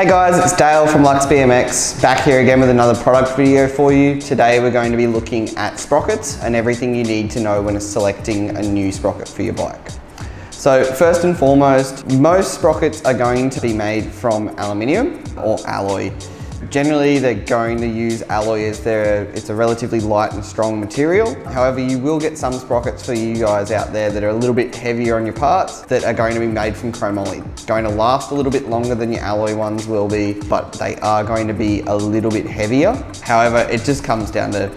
Hey guys, it's Dale from LUXBMX, back here again with another product video for you. Today we're going to be looking at sprockets and everything you need to know when selecting a new sprocket for your bike. So first and foremost, most sprockets are going to be made from aluminium or alloy. Generally, they're going to use alloy as it's a relatively light and strong material. However, you will get some sprockets for you guys out there that are a little bit heavier on your parts that are going to be made from chromoly. Going to last a little bit longer than your alloy ones will be, but they are going to be a little bit heavier. However, it just comes down to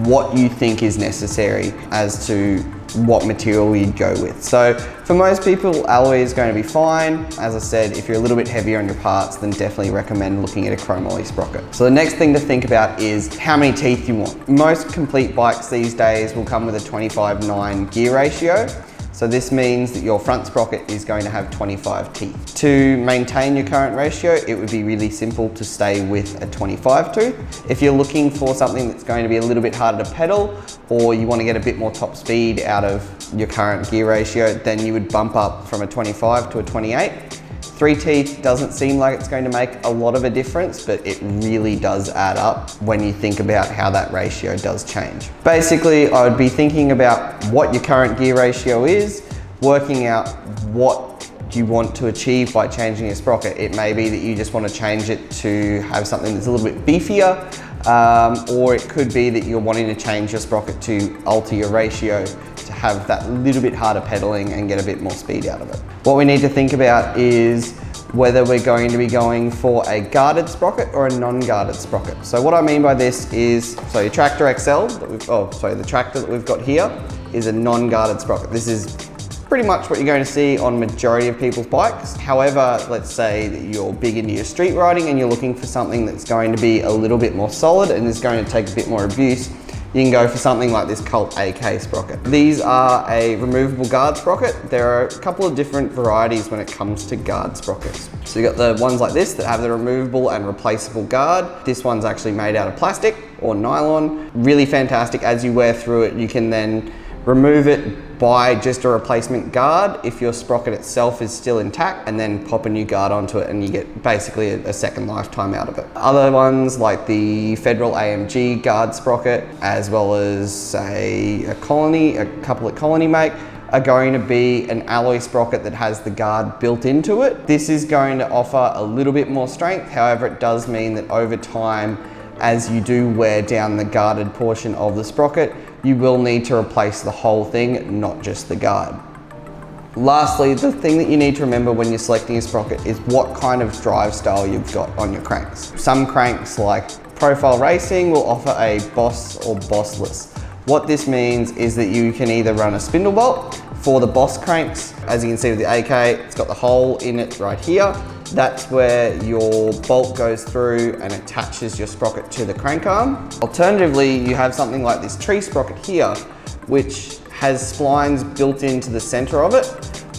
what you think is necessary as to what material you'd go with. So for most people, alloy is going to be fine. As I said, if you're a little bit heavier on your parts, then definitely recommend looking at a chromoly sprocket. So the next thing to think about is how many teeth you want. Most complete bikes these days will come with a 25:9 gear ratio. So this means that your front sprocket is going to have 25 teeth. To maintain your current ratio, it would be really simple to stay with a 25 tooth. If you're looking for something that's going to be a little bit harder to pedal, or you want to get a bit more top speed out of your current gear ratio, then you would bump up from a 25 to a 28. 3 teeth doesn't seem like it's going to make a lot of a difference, but it really does add up when you think about how that ratio does change. Basically, I would be thinking about what your current gear ratio is, working out what you want to achieve by changing your sprocket. It may be that you just want to change it to have something that's a little bit beefier, or it could be that you're wanting to change your sprocket to alter your ratio to have that little bit harder pedaling and get a bit more speed out of it. What we need to think about is whether we're going to be going for a guarded sprocket or a non-guarded sprocket. So what I mean by this is, so your Tractor XL, the Tractor that we've got here is a non-guarded sprocket. This is pretty much what you're going to see on majority of people's bikes. However, let's say that you're big into your street riding and you're looking for something that's going to be a little bit more solid and is going to take a bit more abuse, you can go for something like this Eclat AK Sprocket. These are a removable guard sprocket. There are a couple of different varieties when it comes to guard sprockets. So you've got the ones like this that have the removable and replaceable guard. This one's actually made out of plastic or nylon. Really fantastic. As you wear through it, you can then remove it by just a replacement guard if your sprocket itself is still intact, and then pop a new guard onto it and you get basically a second lifetime out of it. Other ones like the Federal AMG guard sprocket, as well as say a couple at Colony make, are going to be an alloy sprocket that has the guard built into it. This is going to offer a little bit more strength. However, it does mean that over time, as you do wear down the guarded portion of the sprocket, you will need to replace the whole thing, not just the guard. Lastly, the thing that you need to remember when you're selecting a sprocket is what kind of drive style you've got on your cranks. Some cranks, like Profile Racing, will offer a boss or bossless. What this means is that you can either run a spindle bolt for the boss cranks. As you can see with the AK, it's got the hole in it right here. That's where your bolt goes through and attaches your sprocket to the crank arm. Alternatively, you have something like this tree sprocket here, which has splines built into the center of it.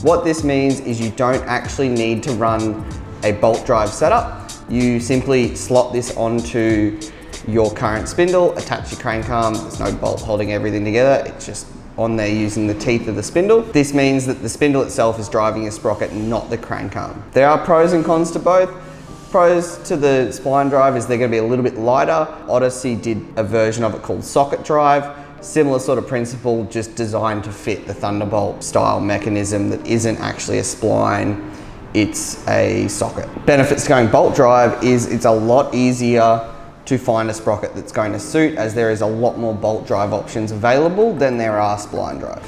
What this means is you don't actually need to run a bolt drive setup. You simply slot this onto your current spindle, attach your crank arm. There's no bolt holding everything together. It's just on there using the teeth of the spindle. This means that the spindle itself is driving your sprocket, not the crank arm. There are pros and cons to both. Pros to the spline drive is they're going to be a little bit lighter. Odyssey did a version of it called socket drive. Similar sort of principle, just designed to fit the Thunderbolt style mechanism that isn't actually a spline, it's a socket. Benefits to going bolt drive is it's a lot easier to find a sprocket that's going to suit, as there is a lot more bolt drive options available than there are spline drive.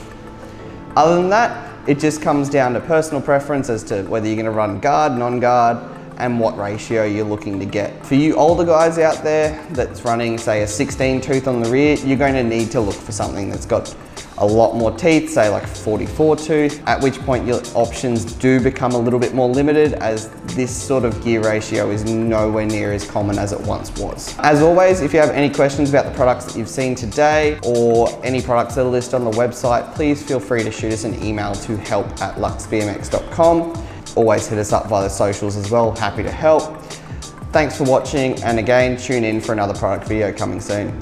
Other than that, it just comes down to personal preference as to whether you're going to run guard, non-guard, and what ratio you're looking to get. For you older guys out there that's running, say, a 16 tooth on the rear, you're going to need to look for something that's got a lot more teeth, say like 44 tooth, at which point your options do become a little bit more limited, as this sort of gear ratio is nowhere near as common as it once was. As always, if you have any questions about the products that you've seen today or any products that are listed on the website, please feel free to shoot us an email to help@luxbmx.com. Always hit us up via the socials as well, happy to help. Thanks for watching, and again, tune in for another product video coming soon.